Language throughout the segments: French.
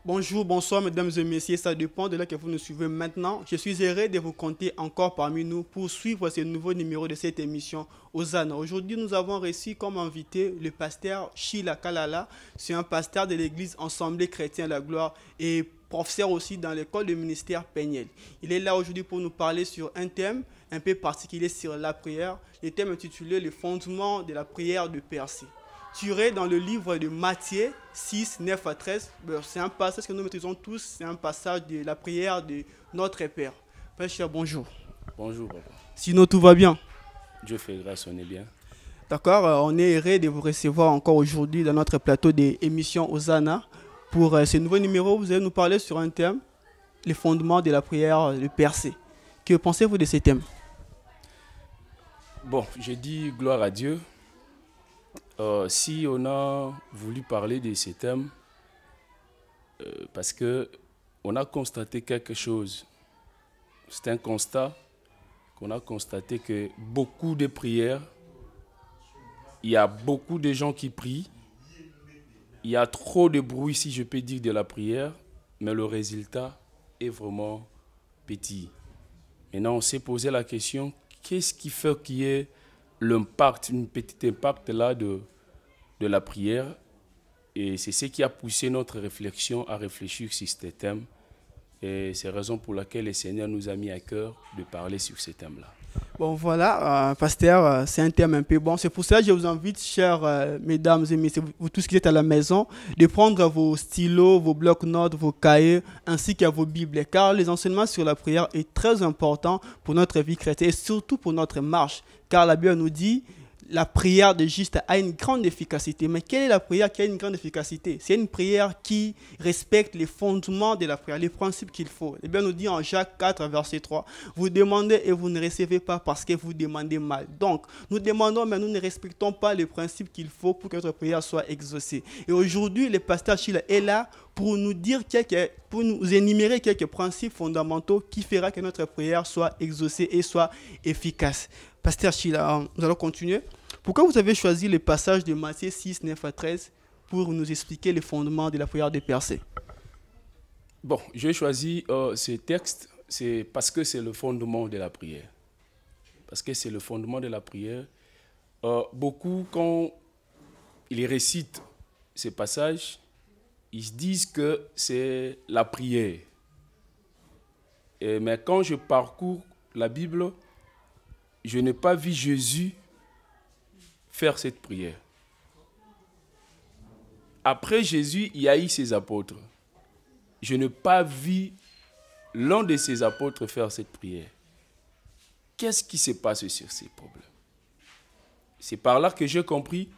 Bonjour, bonsoir mesdames et messieurs, ça dépend de là que vous nous suivez maintenant. Je suis heureux de vous compter encore parmi nous pour suivre ce nouveau numéro de cette émission Hosanna. Aujourd'hui, nous avons reçu comme invité le pasteur Sheila Kalala. C'est un pasteur de l'église Ensemble Chrétien La Gloire et professeur aussi dans l'école de ministère Peignel. Il est là aujourd'hui pour nous parler sur un thème un peu particulier sur la prière. Le thème intitulé Le fondement de la prière de Percé. Tiré dans le livre de Matthieu 6, 9 à 13. C'est un passage que nous maîtrisons tous, c'est un passage de la prière de notre Père. Père cher, bonjour. Bonjour, papa. Sinon, tout va bien? Dieu fait grâce, on est bien. D'accord, on est heureux de vous recevoir encore aujourd'hui dans notre plateau d'émission Hosanna. Pour ce nouveau numéro, vous allez nous parler sur un thème, les fondements de la prière de Percé. Que pensez-vous de ce thème? Bon, je dis gloire à Dieu. Si on a voulu parler de ces thèmes, parce qu'on a constaté quelque chose. C'est un constat qu'on a constaté que beaucoup de prières, il y a beaucoup de gens qui prient, il y a trop de bruit, si je peux dire, de la prière, mais le résultat est vraiment petit. Maintenant, on s'est posé la question, qu'est-ce qui fait qu'il y ait l'impact, une petite impact là de la prière, et c'est ce qui a poussé notre réflexion à réfléchir sur ce thème, et c'est la raison pour laquelle le Seigneur nous a mis à cœur de parler sur ce thème-là. Bon voilà, pasteur, c'est un thème un peu bon. C'est pour ça que je vous invite, chers mesdames et messieurs, vous tous qui êtes à la maison, de prendre vos stylos, vos blocs-notes, vos cahiers, ainsi que vos Bibles. Car les enseignements sur la prière est très important pour notre vie chrétienne et surtout pour notre marche. Car la Bible nous dit, la prière de juste a une grande efficacité. Mais quelle est la prière qui a une grande efficacité? C'est une prière qui respecte les fondements de la prière, les principes qu'il faut. La Bible nous dit en Jacques 4, verset 3, vous demandez et vous ne recevez pas parce que vous demandez mal. Donc, nous demandons, mais nous ne respectons pas les principes qu'il faut pour que notre prière soit exaucée. Et aujourd'hui, le pasteur Sheila est là pour nous dire pour nous énumérer quelques principes fondamentaux qui fera que notre prière soit exaucée et soit efficace. Pasteur Sheila, nous allons continuer. Pourquoi vous avez choisi le passage de Matthieu 6, 9 à 13 pour nous expliquer les fondements de la prière de Percé? Bon, j'ai choisi ce texte, c'est parce que c'est le fondement de la prière. Parce que c'est le fondement de la prière. Beaucoup, quand ils récitent ce passage, ils se disent que c'est la prière. Mais quand je parcours la Bible, je n'ai pas vu Jésus faire cette prière. Après Jésus, il y a eu ses apôtres. Je n'ai pas vu l'un de ses apôtres faire cette prière. Qu'est-ce qui se passe sur ces problèmes? C'est par là que j'ai compris,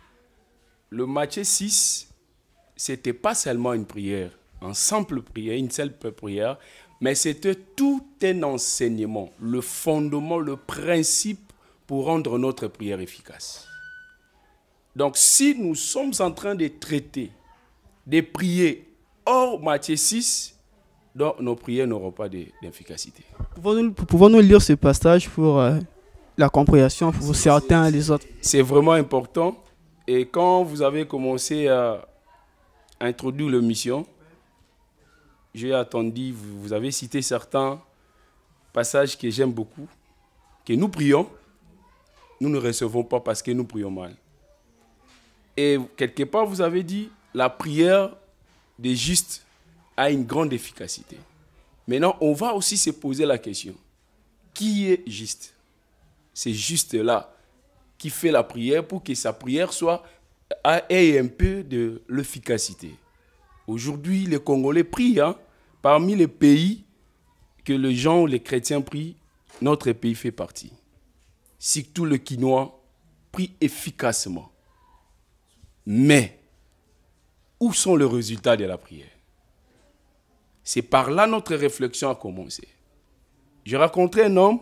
le Matthieu 6, ce n'était pas seulement une prière, une simple prière, une seule prière, mais c'était tout un enseignement, le fondement, le principe pour rendre notre prière efficace. Donc, si nous sommes en train de traiter, de prier hors Matthieu 6, donc nos prières n'auront pas d'efficacité. Pouvons-nous lire ce passage pour la compréhension pour certains et les autres? C'est vraiment important. Et quand vous avez commencé à introduire la mission, j'ai attendu, vous avez cité certains passages que j'aime beaucoup, que nous prions, nous ne recevons pas parce que nous prions mal. Et quelque part, vous avez dit, la prière des justes a une grande efficacité. Maintenant, on va aussi se poser la question, qui est juste? C'est juste-là qui fait la prière pour que sa prière ait un peu de l'efficacité. Aujourd'hui, les Congolais prient, parmi les pays que les gens, les chrétiens prient, notre pays fait partie. Surtout le Quinois prie efficacement. Mais, où sont les résultats de la prière? C'est par là notre réflexion a commencé. J'ai rencontré un homme,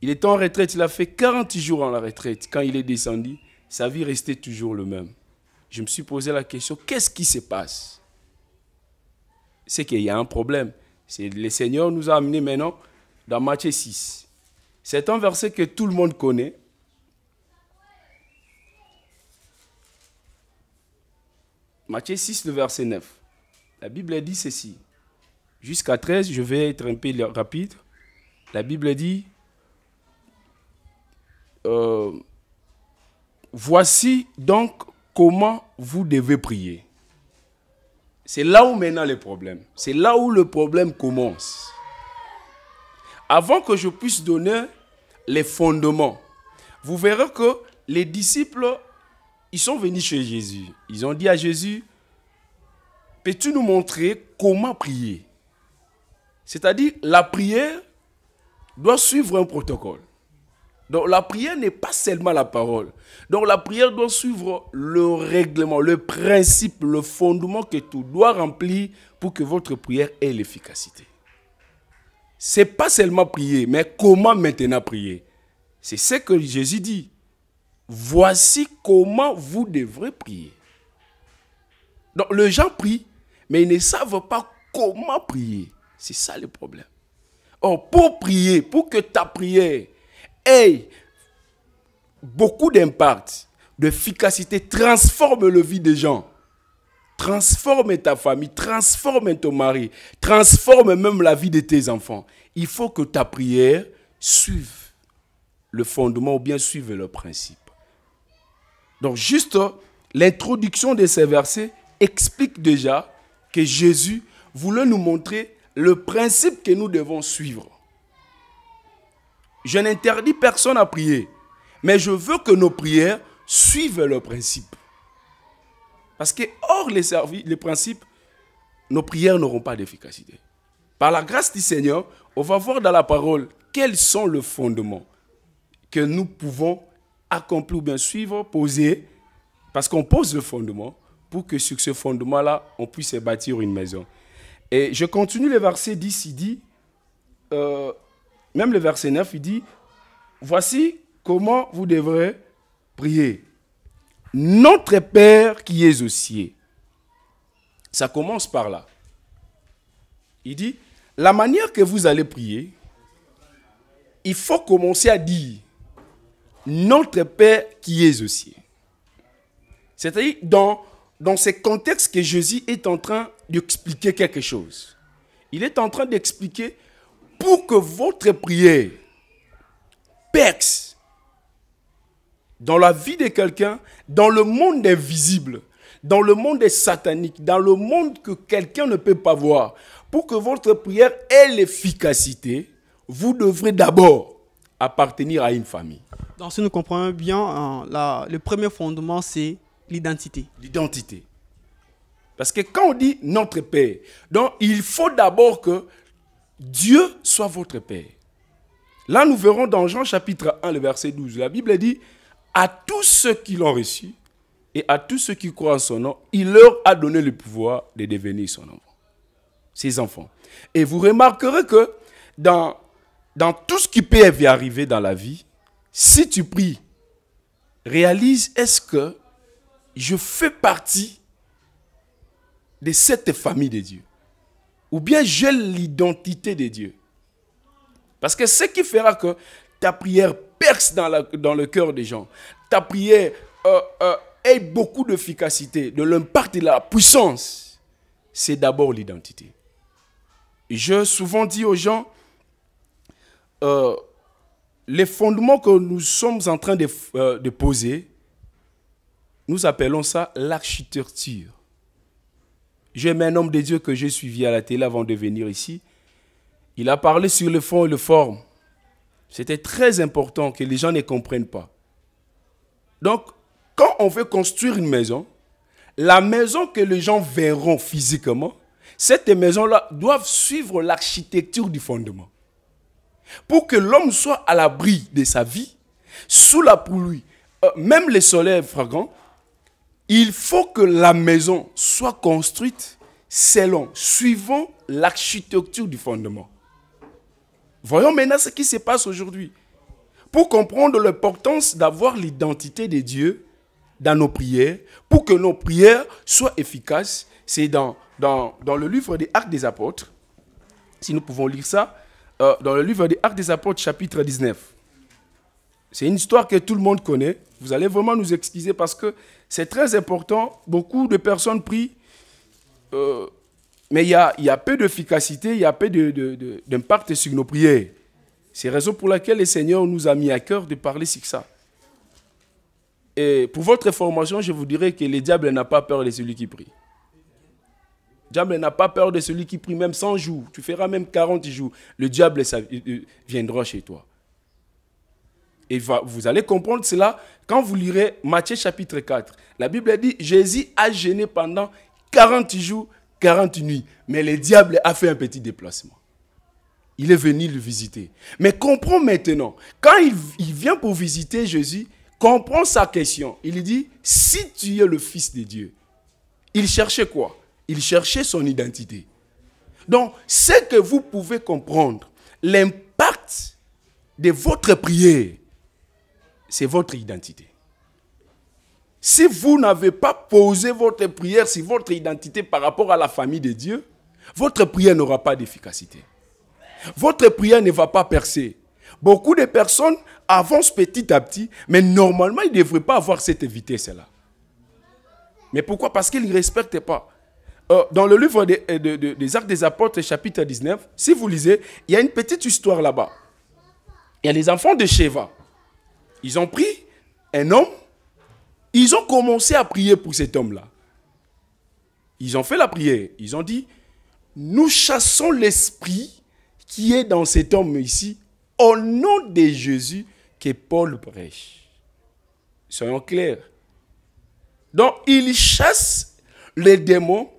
il était en retraite, il a fait 40 jours en la retraite. Quand il est descendu, sa vie restait toujours le même. Je me suis posé la question, qu'est-ce qui se passe? C'est qu'il y a un problème. Le Seigneur nous a amenés maintenant dans Matthieu 6. C'est un verset que tout le monde connaît. Matthieu 6, le verset 9. La Bible dit ceci. Jusqu'à 13, je vais être un peu rapide. La Bible dit, voici donc comment vous devez prier. C'est là où maintenant le problème. C'est là où le problème commence. Avant que je puisse donner les fondements, vous verrez que les disciples, ils sont venus chez Jésus. Ils ont dit à Jésus, peux-tu nous montrer comment prier? C'est-à-dire, la prière doit suivre un protocole. Donc, la prière n'est pas seulement la parole. Donc, la prière doit suivre le règlement, le principe, le fondement que tout doit remplir pour que votre prière ait l'efficacité. Ce n'est pas seulement prier, mais comment maintenant prier? C'est ce que Jésus dit. Voici comment vous devrez prier. Donc, les gens prient, mais ils ne savent pas comment prier. C'est ça le problème. Or, pour prier, pour que ta prière ait beaucoup d'impact, d'efficacité, transforme le vie des gens, transforme ta famille, transforme ton mari, transforme même la vie de tes enfants. Il faut que ta prière suive le fondement ou bien suive le principe. Donc, juste l'introduction de ces versets explique déjà que Jésus voulait nous montrer le principe que nous devons suivre. Je n'interdis personne à prier, mais je veux que nos prières suivent le principe. Parce que hors les principes, nos prières n'auront pas d'efficacité. Par la grâce du Seigneur, on va voir dans la parole quels sont les fondements que nous pouvons accomplir ou bien suivre, poser, parce qu'on pose le fondement pour que sur ce fondement-là, on puisse bâtir une maison. Et je continue le verset 10, il dit, même le verset 9, il dit, voici comment vous devrez prier. Notre Père qui es aux cieux. Ça commence par là. Il dit, la manière que vous allez prier, il faut commencer à dire, notre Père qui es aux cieux. C'est-à-dire, dans ce contexte que Jésus est en train d'expliquer quelque chose. Il est en train d'expliquer pour que votre prière perce dans la vie de quelqu'un, dans le monde invisible, dans le monde satanique, dans le monde que quelqu'un ne peut pas voir. Pour que votre prière ait l'efficacité, vous devrez d'abord appartenir à une famille. Donc, si nous comprenons bien, le premier fondement, c'est l'identité. L'identité. Parce que quand on dit notre Père, donc il faut d'abord que Dieu soit votre Père. Là, nous verrons dans Jean chapitre 1, le verset 12, la Bible dit, à tous ceux qui l'ont reçu et à tous ceux qui croient en son nom, il leur a donné le pouvoir de devenir son enfant, ses enfants. Et vous remarquerez que dans tout ce qui peut arriver dans la vie, si tu pries, réalise, est-ce que je fais partie de cette famille de Dieu? Ou bien j'ai l'identité de Dieu? Parce que ce qui fera que ta prière perce dans le cœur des gens, ta prière ait beaucoup d'efficacité, de l'impact et de la puissance, c'est d'abord l'identité. Je souvent dis aux gens, les fondements que nous sommes en train de poser, nous appelons ça l'architecture. J'ai un homme de Dieu que j'ai suivi à la télé avant de venir ici. Il a parlé sur le fond et le forme. C'était très important que les gens ne comprennent pas. Donc, quand on veut construire une maison, la maison que les gens verront physiquement, cette maison-là doit suivre l'architecture du fondement. Pour que l'homme soit à l'abri de sa vie, sous la pluie, même le soleil fragrant, il faut que la maison soit construite suivant l'architecture du fondement. Voyons maintenant ce qui se passe aujourd'hui. Pour comprendre l'importance d'avoir l'identité de Dieu dans nos prières, pour que nos prières soient efficaces, c'est dans le livre des Actes des Apôtres, si nous pouvons lire ça, dans le livre des Actes des Apôtres, chapitre 19. C'est une histoire que tout le monde connaît. Vous allez vraiment nous excuser parce que C'est très important. Beaucoup de personnes prient, mais il y a peu d'efficacité, il y a peu d'impact sur nos prières. C'est la raison pour laquelle le Seigneur nous a mis à cœur de parler sur ça. Et pour votre information, je vous dirais que le diable n'a pas peur de celui qui prie. Le diable n'a pas peur de celui qui prie même 100 jours. Tu feras même 40 jours. Le diable viendra chez toi. Et vous allez comprendre cela quand vous lirez Matthieu chapitre 4. La Bible dit, Jésus a jeûné pendant 40 jours, 40 nuits. Mais le diable a fait un petit déplacement. Il est venu le visiter. Mais comprends maintenant, quand il vient pour visiter Jésus, comprends sa question. Il dit, si tu es le Fils de Dieu, il cherchait quoi? Il cherchait son identité. Donc, ce que vous pouvez comprendre, l'impact de votre prière, c'est votre identité. Si vous n'avez pas posé votre prière sur votre identité par rapport à la famille de Dieu, votre prière n'aura pas d'efficacité. Votre prière ne va pas percer. Beaucoup de personnes avancent petit à petit, mais normalement, ils ne devraient pas avoir cette vitesse-là. Mais pourquoi? Parce qu'ils ne respectent pas. Dans le livre des Actes des Apôtres, chapitre 19, si vous lisez, il y a une petite histoire là-bas. Il y a les enfants de Sheva. Ils ont pris un homme, ils ont commencé à prier pour cet homme-là. Ils ont fait la prière. Ils ont dit, nous chassons l'esprit qui est dans cet homme ici, au nom de Jésus que Paul prêche. Soyons clairs. Donc, il chasse les démons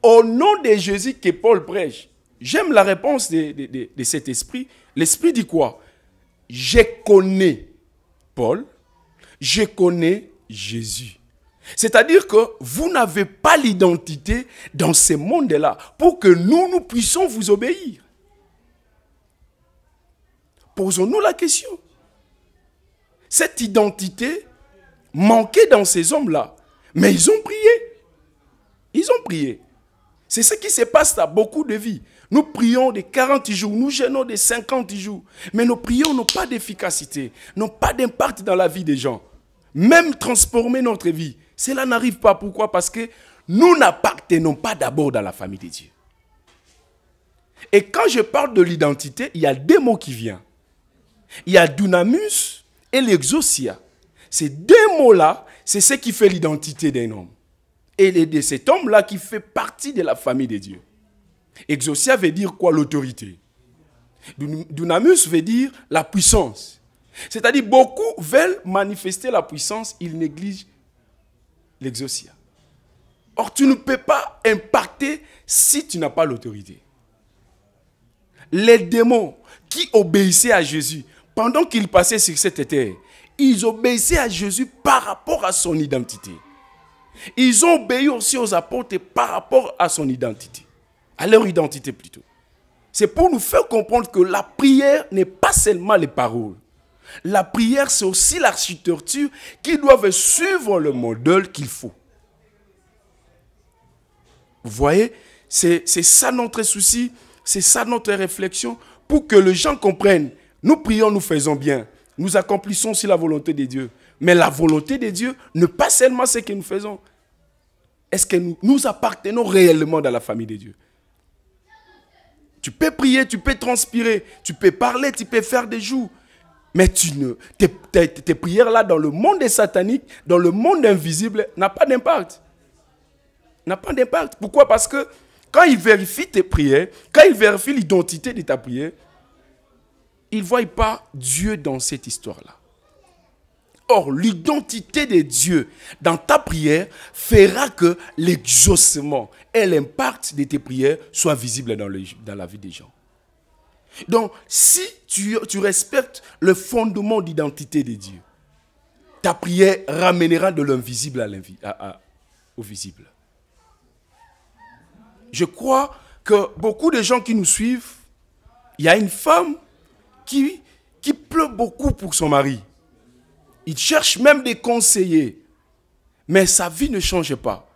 au nom de Jésus que Paul prêche. J'aime la réponse de cet esprit. L'esprit dit quoi? Je connais Paul, je connais Jésus. C'est-à-dire que vous n'avez pas l'identité dans ce monde-là pour que nous puissions vous obéir. Posons-nous la question. Cette identité manquait dans ces hommes-là. Mais ils ont prié. Ils ont prié. C'est ce qui se passe dans beaucoup de vies. Nous prions de 40 jours, nous jeûnons de 50 jours. Mais nos prières n'ont pas d'efficacité, n'ont pas d'impact dans la vie des gens. Même transformer notre vie, cela n'arrive pas. Pourquoi? Parce que nous n'appartenons pas d'abord dans la famille de Dieu. Et quand je parle de l'identité, il y a deux mots qui viennent. Il y a dunamus et l'exousia. Ces deux mots-là, c'est ce qui fait l'identité d'un homme. Et de cet homme-là qui fait partie de la famille de Dieu. Exousia veut dire quoi? L'autorité. Dunamus veut dire la puissance. C'est-à-dire beaucoup veulent manifester la puissance, ils négligent l'exousia. Or, tu ne peux pas impacter si tu n'as pas l'autorité. Les démons qui obéissaient à Jésus, pendant qu'il passait sur cette terre, ils obéissaient à Jésus par rapport à son identité. Ils ont obéi aussi aux apôtres par rapport à son identité. À leur identité plutôt. C'est pour nous faire comprendre que la prière n'est pas seulement les paroles. La prière, c'est aussi l'architecture qui doit suivre le modèle qu'il faut. Vous voyez, c'est ça notre souci, c'est ça notre réflexion, pour que les gens comprennent. Nous prions, nous faisons bien. Nous accomplissons aussi la volonté de Dieu. Mais la volonté de Dieu n'est pas seulement ce que nous faisons. Est-ce que nous appartenons réellement dans la famille de Dieu? Tu peux prier, tu peux transpirer, tu peux parler, tu peux faire des jours. Mais tes prières là dans le monde satanique, dans le monde invisible, n'ont pas d'impact. N'a pas d'impact. Pourquoi? Parce que quand ils vérifient tes prières, quand ils vérifient l'identité de ta prière, ils ne voient pas Dieu dans cette histoire-là. Or, l'identité de Dieu dans ta prière fera que l'exaucement et l'impact de tes prières soient visibles dans la vie des gens. Donc, si tu respectes le fondement d'identité de Dieu, ta prière ramènera de l'invisible au visible. Je crois que beaucoup de gens qui nous suivent, il y a une femme qui pleure beaucoup pour son mari. Il cherche même des conseillers, mais sa vie ne change pas.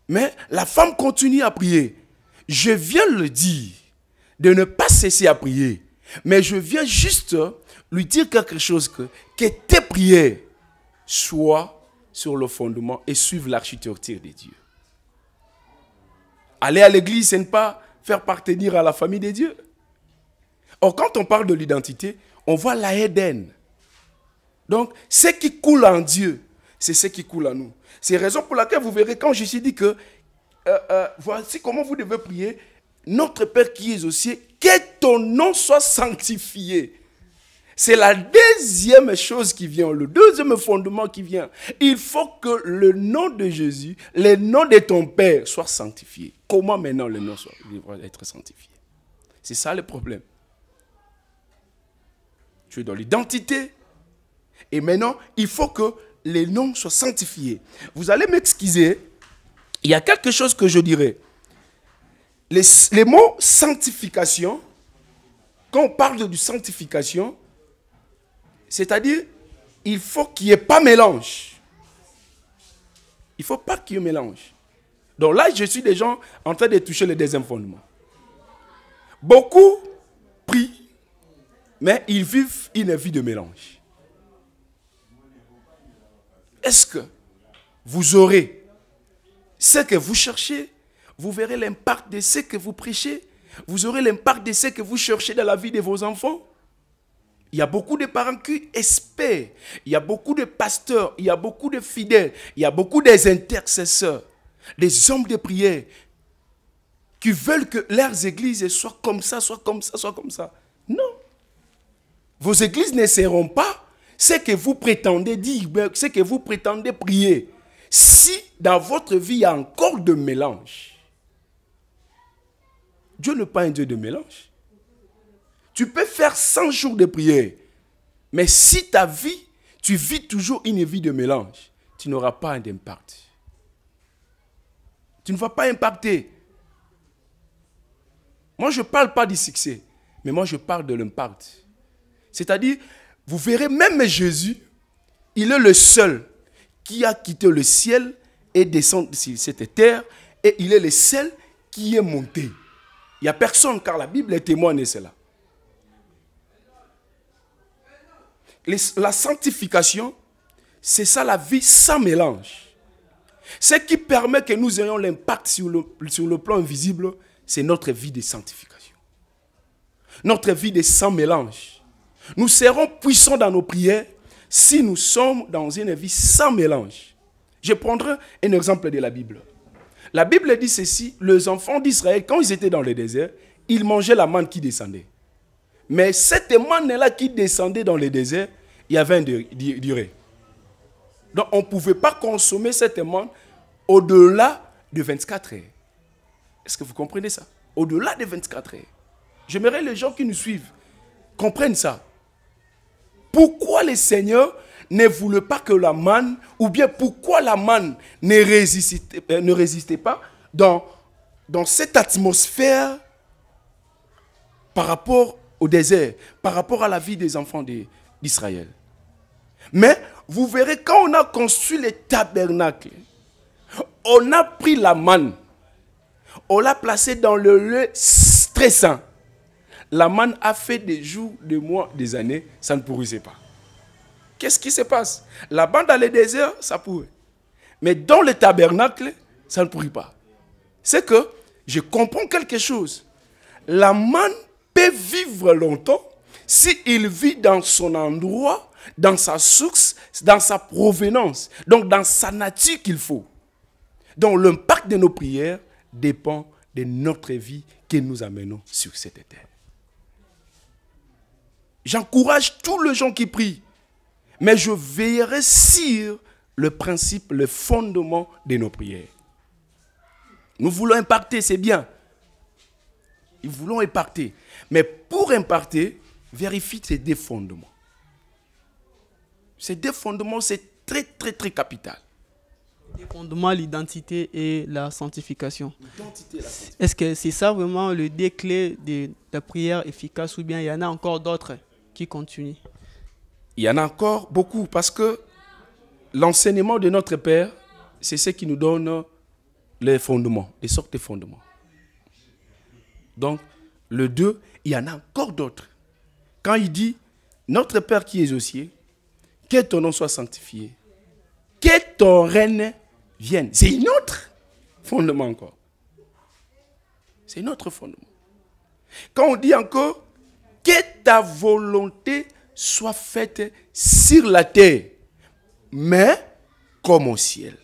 Mais la femme continue à prier. Je viens le dire, de ne pas cesser à prier. Mais je viens juste lui dire quelque chose, que tes prières soient sur le fondement et suivre l'architecture de Dieu. Aller à l'église, ce n'est pas faire partenir à la famille de Dieu. Or, quand on parle de l'identité, on voit la Éden. Donc, ce qui coule en Dieu, c'est ce qui coule en nous. C'est la raison pour laquelle vous verrez, quand Jésus dit que voici comment vous devez prier, notre Père qui es aux cieux, que ton nom soit sanctifié. C'est la deuxième chose qui vient, le deuxième fondement qui vient. Il faut que le nom de Jésus, le nom de ton Père soit sanctifié. Comment maintenant le nom doit être sanctifié? C'est ça le problème. Tu es dans l'identité. Et maintenant, il faut que les noms soient sanctifiés. Vous allez m'excuser, il y a quelque chose que je dirais. Les mots sanctification, quand on parle de sanctification, c'est-à-dire, il faut qu'il n'y ait pas mélange. Il ne faut pas qu'il y ait mélange. Donc là, je suis déjà en train de toucher le deuxième fondement. Beaucoup prient, mais ils vivent une vie de mélange. Est-ce que vous aurez ce que vous cherchez? Vous verrez l'impact de ce que vous prêchez. Vous aurez l'impact de ce que vous cherchez dans la vie de vos enfants. Il y a beaucoup de parents qui espèrent. Il y a beaucoup de pasteurs. Il y a beaucoup de fidèles. Il y a beaucoup d'intercesseurs. Des hommes de prière qui veulent que leurs églises soient comme ça, soient comme ça, soient comme ça. Non. Vos églises ne seront pas ce que vous prétendez dire, ce que vous prétendez prier. Si dans votre vie, il y a encore de mélange. Dieu n'est pas un Dieu de mélange. Tu peux faire 100 jours de prière, mais si ta vie, tu vis toujours une vie de mélange, tu n'auras pas d'impact. Tu ne vas pas impacter. Moi, je ne parle pas du succès, mais moi, je parle de l'impact. C'est-à-dire, vous verrez, même Jésus, il est le seul qui a quitté le ciel et descendu sur cette terre, et il est le seul qui est monté. Il n'y a personne, car la Bible est témoin de cela. La sanctification, c'est ça la vie sans mélange. Ce qui permet que nous ayons l'impact sur le plan invisible, c'est notre vie de sanctification. Notre vie de sans mélange. Nous serons puissants dans nos prières si nous sommes dans une vie sans mélange. Je prendrai un exemple de la Bible. La Bible dit ceci, les enfants d'Israël, quand ils étaient dans le désert, ils mangeaient la manne qui descendait. Mais cette manne-là qui descendait dans le désert, il y avait une durée. Donc on ne pouvait pas consommer cette manne au-delà de 24 heures. Est-ce que vous comprenez ça? Au-delà de 24 heures. J'aimerais les gens qui nous suivent comprennent ça. Pourquoi le Seigneur ne voulait pas que la manne, ou bien pourquoi la manne ne résistait pas dans cette atmosphère par rapport au désert, par rapport à la vie des enfants d'Israël. Mais vous verrez, quand on a construit les tabernacles, on a pris la manne, on l'a placée dans le lieu très saint. La manne a fait des jours, des mois, des années, ça ne pourrissait pas. Qu'est-ce qui se passe? La manne dans le désert, ça pourrit. Mais dans le tabernacle, ça ne pourrit pas. C'est que je comprends quelque chose. La manne peut vivre longtemps s'il vit dans son endroit, dans sa source, dans sa provenance, donc dans sa nature qu'il faut. Donc l'impact de nos prières dépend de notre vie que nous amenons sur cette terre. J'encourage tous les gens qui prient, mais je veillerai sur le principe, le fondement de nos prières. Nous voulons impacter, c'est bien. Nous voulons impacter. Mais pour impacter, vérifie ces deux fondements. Ces deux fondements, c'est très, très, très capital. Les fondements, l'identité et la sanctification. Est-ce que c'est ça vraiment le déclé de la prière efficace, ou bien il y en a encore d'autres qui continuent? Il y en a encore beaucoup, parce que l'enseignement de notre Père, c'est ce qui nous donne les fondements, les sortes de fondements. Donc, le 2, il y en a encore d'autres. Quand il dit, notre Père qui es aux cieux, que ton nom soit sanctifié, que ton règne vienne. C'est un autre fondement encore. C'est notre fondement. Quand on dit encore, que ta volonté soit faite sur la terre, mais comme au ciel.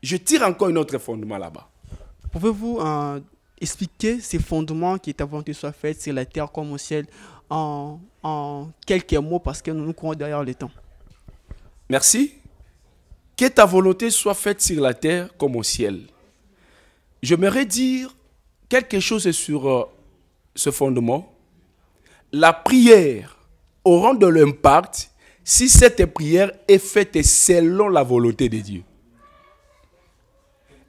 Je tire encore un autre fondement là-bas. Pouvez-vous expliquer ces fondements que ta volonté soit faite sur la terre comme au ciel en quelques mots parce que nous courons derrière le temps? Merci. Que ta volonté soit faite sur la terre comme au ciel. J'aimerais dire quelque chose sur ce fondement. La prière aura de l'impact si cette prière est faite selon la volonté de Dieu.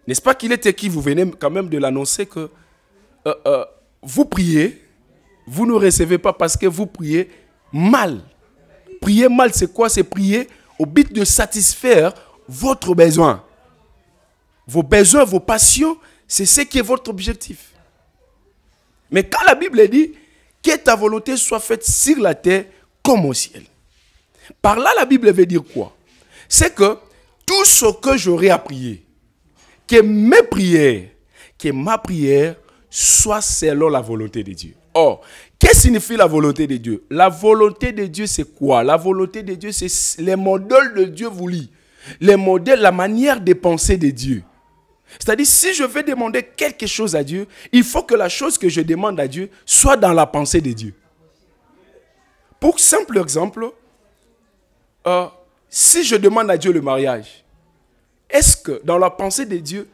N'est-ce pas qu'il est écrit, vous venez quand même de l'annoncer, que vous priez, vous ne recevez pas parce que vous priez mal. Prier mal, c'est quoi? C'est prier au but de satisfaire votre besoin. Vos besoins, vos passions, c'est ce qui est votre objectif. Mais quand la Bible dit que ta volonté soit faite sur la terre comme au ciel. Par là, la Bible veut dire quoi? C'est que tout ce que j'aurai à prier, que mes prières, que ma prière soit selon la volonté de Dieu. Or, qu'est-ce que signifie la volonté de Dieu? La volonté de Dieu, c'est quoi? La volonté de Dieu, c'est les modèles de Dieu voulus. Les modèles, la manière de penser de Dieu. C'est-à-dire, si je veux demander quelque chose à Dieu, il faut que la chose que je demande à Dieu soit dans la pensée de Dieu. Pour simple exemple, si je demande à Dieu le mariage, est-ce que dans la pensée de Dieu,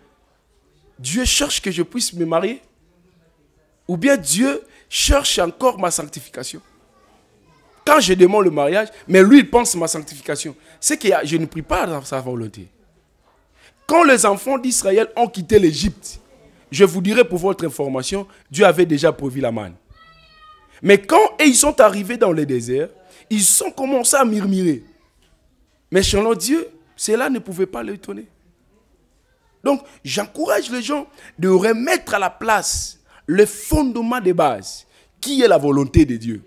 Dieu cherche que je puisse me marier? Ou bien Dieu cherche encore ma sanctification? Quand je demande le mariage, mais lui il pense ma sanctification, c'est que je ne prie pas dans sa volonté. Quand les enfants d'Israël ont quitté l'Égypte, je vous dirai pour votre information, Dieu avait déjà prévu la manne. Mais quand ils sont arrivés dans le désert, ils ont commencé à murmurer. Mais selon Dieu, cela ne pouvait pas l'étonner. Donc, j'encourage les gens de remettre à la place le fondement de base, qui est la volonté de Dieu.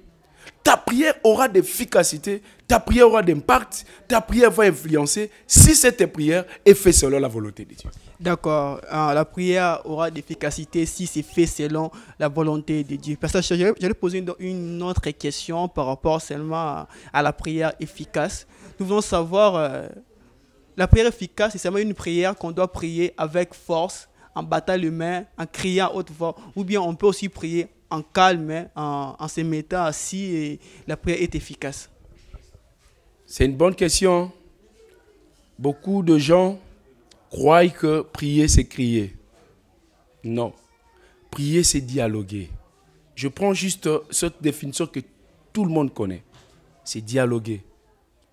Ta prière aura d'efficacité, ta prière aura d'impact, ta prière va influencer si cette prière est faite selon la volonté de Dieu. D'accord. La prière aura d'efficacité si c'est fait selon la volonté de Dieu. Parce que j'allais poser une autre question par rapport seulement à la prière efficace. Nous voulons savoir, la prière efficace, c'est seulement une prière qu'on doit prier avec force, en battant les mains, en criant à haute voix, ou bien on peut aussi prier en calme, en se mettant assis et la prière est efficace. C'est une bonne question. Beaucoup de gens croient que prier, c'est crier. Non. Prier, c'est dialoguer. Je prends juste cette définition que tout le monde connaît. C'est dialoguer.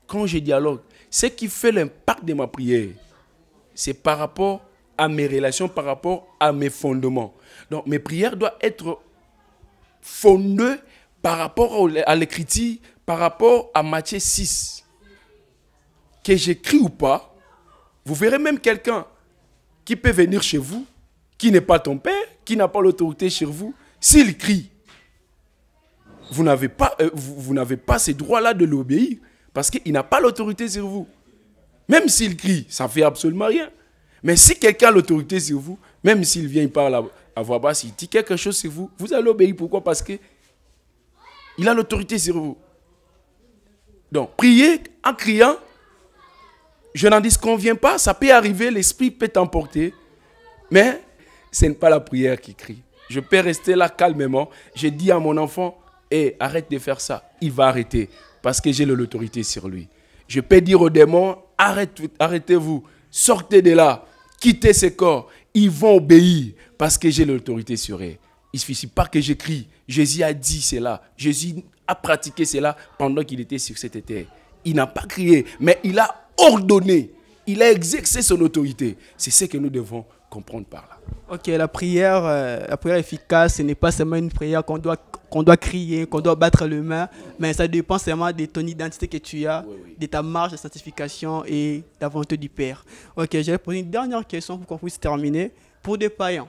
Quand je dialogue, ce qui fait l'impact de ma prière, c'est par rapport à mes relations, par rapport à mes fondements. Donc, mes prières doivent être fondées par rapport à l'écriture, par rapport à Matthieu 6. Que j'écris ou pas, vous verrez même quelqu'un qui peut venir chez vous, qui n'est pas ton père, qui n'a pas l'autorité sur vous, s'il crie, vous n'avez pas ce droit-là de l'obéir, parce qu'il n'a pas l'autorité sur vous. Même s'il crie, ça ne fait absolument rien. Mais si quelqu'un a l'autorité sur vous, même s'il vient, il parle à voix basse, il dit quelque chose sur vous, vous allez obéir. Pourquoi? Parce qu'il a l'autorité sur vous. Donc, prier en criant, je n'en disconviens pas, ça peut arriver, l'esprit peut t'emporter, mais ce n'est pas la prière qui crie. Je peux rester là calmement, je dis à mon enfant, arrête de faire ça, il va arrêter, parce que j'ai l'autorité sur lui. Je peux dire aux démons, arrêtez-vous, sortez de là, quittez ce corps, ils vont obéir, parce que j'ai l'autorité sur eux. Il ne suffit pas que j'écris, Jésus a dit cela, Jésus a pratiqué cela pendant qu'il était sur cette terre. Il n'a pas crié, mais il a ordonné, il a exercé son autorité. C'est ce que nous devons comprendre par là. Ok, la prière efficace, ce n'est pas seulement une prière qu'on doit crier, qu'on doit battre les mains, mais ça dépend seulement de ton identité que tu as, de ta marche de sanctification et de la volonté du Père. Ok, je vais poser une dernière question pour qu'on puisse terminer. Pour des païens,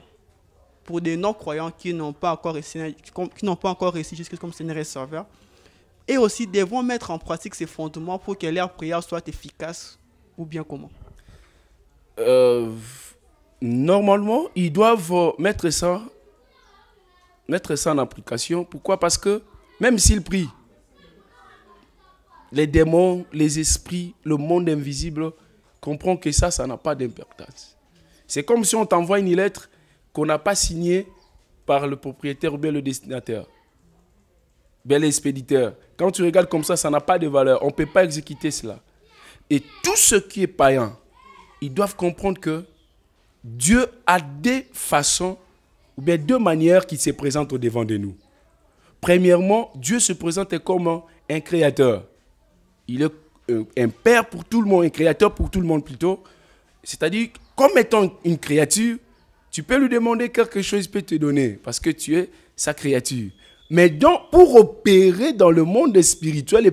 pour des non-croyants qui n'ont pas encore reçu Jésus comme Seigneur et Sauveur, et aussi devront mettre en pratique ces fondements pour que leur prière soit efficace ou bien comment? Normalement, ils doivent mettre ça en application. Pourquoi? Parce que même s'ils prient, les démons, les esprits, le monde invisible comprennent que ça n'a pas d'importance. C'est comme si on t'envoie une lettre qu'on n'a pas signée par le propriétaire ou bien le destinataire, bien l'expéditeur. Quand tu regardes comme ça n'a pas de valeur. On ne peut pas exécuter cela. Et tout ce qui est païen, ils doivent comprendre que Dieu a des façons ou bien deux manières qui se présentent au devant de nous. Premièrement, Dieu se présente comme un créateur. Il est un père pour tout le monde, un créateur pour tout le monde plutôt. C'est-à-dire, comme étant une créature, tu peux lui demander quelque chose, il peut te donner, parce que tu es sa créature. Mais donc, pour opérer dans le monde spirituel et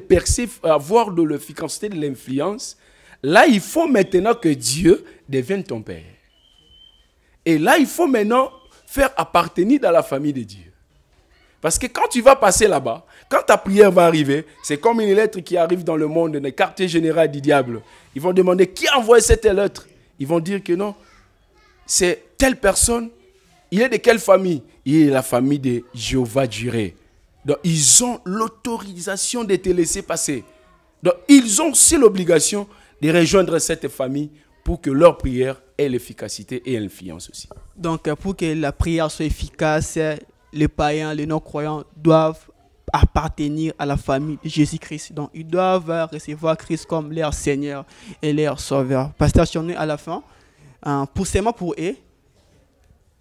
avoir de l'efficacité, de l'influence, là, il faut maintenant que Dieu devienne ton père. Et là, il faut maintenant faire appartenir dans la famille de Dieu. Parce que quand tu vas passer là-bas, quand ta prière va arriver, c'est comme une lettre qui arrive dans le monde, dans le quartier général du diable. Ils vont demander qui a envoyé cette lettre. Ils vont dire que non, c'est telle personne. Il est de quelle famille? Il est de la famille de Jéhovah Jireh. Donc, ils ont l'autorisation de te laisser passer. Donc, ils ont aussi l'obligation de rejoindre cette famille pour que leur prière ait l'efficacité et l'influence aussi. Donc, pour que la prière soit efficace, les païens, les non-croyants doivent appartenir à la famille de Jésus-Christ. Donc, ils doivent recevoir Christ comme leur Seigneur et leur Sauveur. Pasteur Chioné, à la fin, pour eux,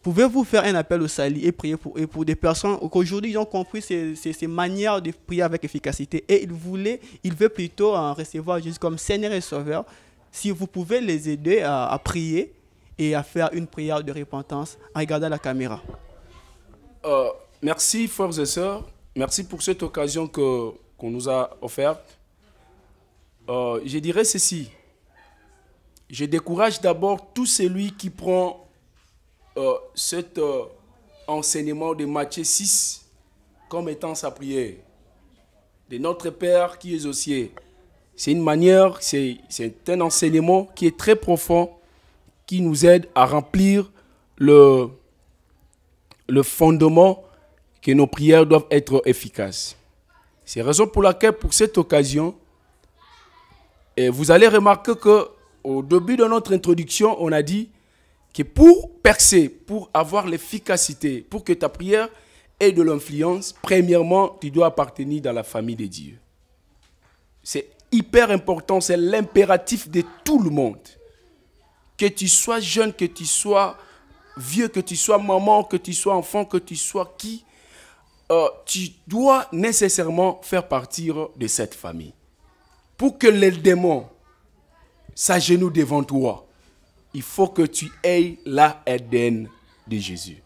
pouvez-vous faire un appel au salut et prier pour eux, pour des personnes qu'aujourd'hui ils ont compris ces manières de prier avec efficacité et ils veulent plutôt recevoir Jésus comme Seigneur et Sauveur. Si vous pouvez les aider à prier et à faire une prière de repentance en regardant la caméra. Merci, frères et sœurs. Merci pour cette occasion qu'on nous a offerte. Je dirais ceci. Je décourage d'abord tout celui qui prend cet enseignement de Matthieu 6 comme étant sa prière. De notre Père qui est aux cieux. C'est une manière, c'est un enseignement qui est très profond, qui nous aide à remplir le fondement que nos prières doivent être efficaces. C'est la raison pour laquelle, pour cette occasion, vous allez remarquer qu'au début de notre introduction, on a dit que pour percer, pour avoir l'efficacité, pour que ta prière ait de l'influence, premièrement, tu dois appartenir dans la famille de Dieu. C'est hyper important, c'est l'impératif de tout le monde. Que tu sois jeune, que tu sois vieux, que tu sois maman, que tu sois enfant, que tu sois qui, tu dois nécessairement faire partir de cette famille. Pour que les démons s'agenouillent devant toi, il faut que tu aies l'ADN de Jésus.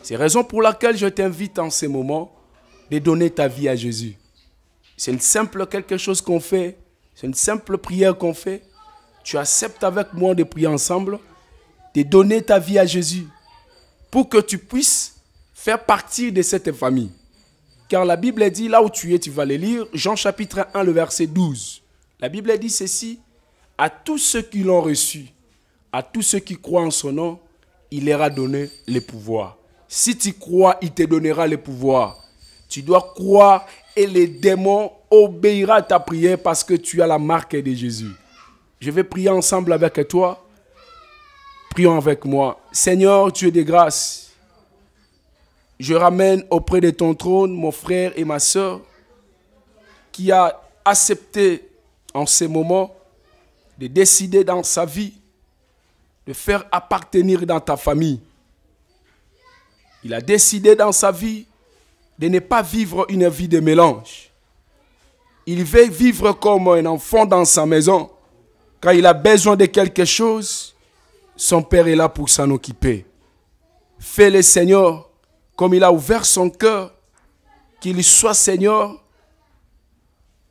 C'est la raison pour laquelle je t'invite en ce moment de donner ta vie à Jésus. C'est une simple quelque chose qu'on fait, c'est une simple prière qu'on fait. Tu acceptes avec moi de prier ensemble, de donner ta vie à Jésus pour que tu puisses faire partie de cette famille. Car la Bible dit, là où tu es, tu vas le lire, Jean chapitre 1, le verset 12. La Bible dit ceci, à tous ceux qui l'ont reçu, à tous ceux qui croient en son nom, il leur a donné le pouvoir. Si tu crois, il te donnera le pouvoir. Tu dois croire et les démons obéiront à ta prière parce que tu as la marque de Jésus. Je vais prier ensemble avec toi. Prions avec moi. Seigneur, Dieu de grâce, je ramène auprès de ton trône mon frère et ma soeur qui a accepté en ce moment de décider dans sa vie de faire appartenir dans ta famille. Il a décidé dans sa vie de ne pas vivre une vie de mélange. Il veut vivre comme un enfant dans sa maison. Quand il a besoin de quelque chose, son Père est là pour s'en occuper. Fais-le, Seigneur, comme il a ouvert son cœur, qu'il soit, Seigneur,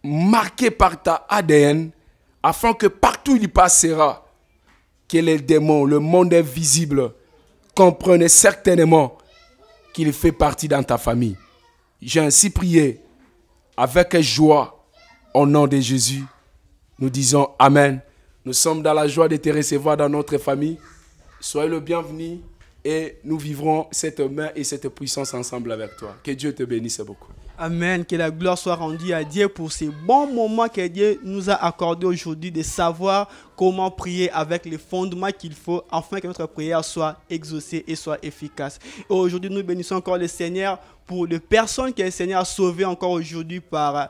marqué par ta ADN, afin que partout il passera, que les démons, le monde invisible, comprennent certainement qu'il fait partie dans ta famille. J'ai ainsi prié avec joie au nom de Jésus. Nous disons Amen. Nous sommes dans la joie de te recevoir dans notre famille. Soyez le bienvenu et nous vivrons cette main et cette puissance ensemble avec toi. Que Dieu te bénisse beaucoup. Amen. Que la gloire soit rendue à Dieu pour ces bons moments que Dieu nous a accordés aujourd'hui de savoir comment prier avec les fondements qu'il faut afin que notre prière soit exaucée et soit efficace. Et aujourd'hui, nous bénissons encore le Seigneur pour les personnes que le Seigneur a sauvées encore aujourd'hui par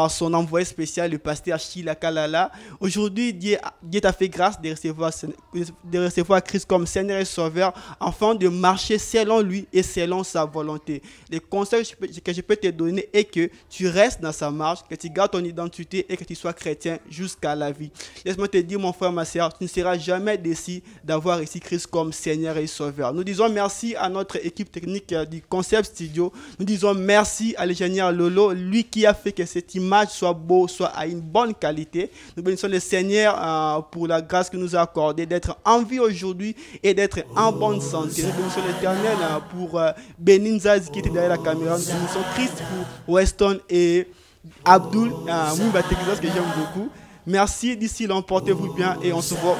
son envoyé spécial, le pasteur Sheila Kalala. Aujourd'hui, Dieu t'a fait grâce de recevoir Christ comme Seigneur et Sauveur, afin de marcher selon lui et selon sa volonté. Le conseil que je peux te donner est que tu restes dans sa marche, que tu gardes ton identité et que tu sois chrétien jusqu'à la vie. Laisse-moi te dire, mon frère, ma soeur, tu ne seras jamais déçu d'avoir ici Christ comme Seigneur et Sauveur. Nous disons merci à notre équipe technique du Concept Studio. Nous disons merci à l'ingénieur Lolo, lui qui a fait que cette image soit beau, soit à une bonne qualité. Nous bénissons le Seigneur pour la grâce qu'il nous a accordée d'être en vie aujourd'hui et d'être en bonne santé. Nous bénissons l'Éternel pour Benin Zazi qui était derrière la caméra. Nous bénissons Christ pour Weston et Abdul, Mouba Texas que j'aime beaucoup. Merci, d'ici là, portez-vous bien et on se voit.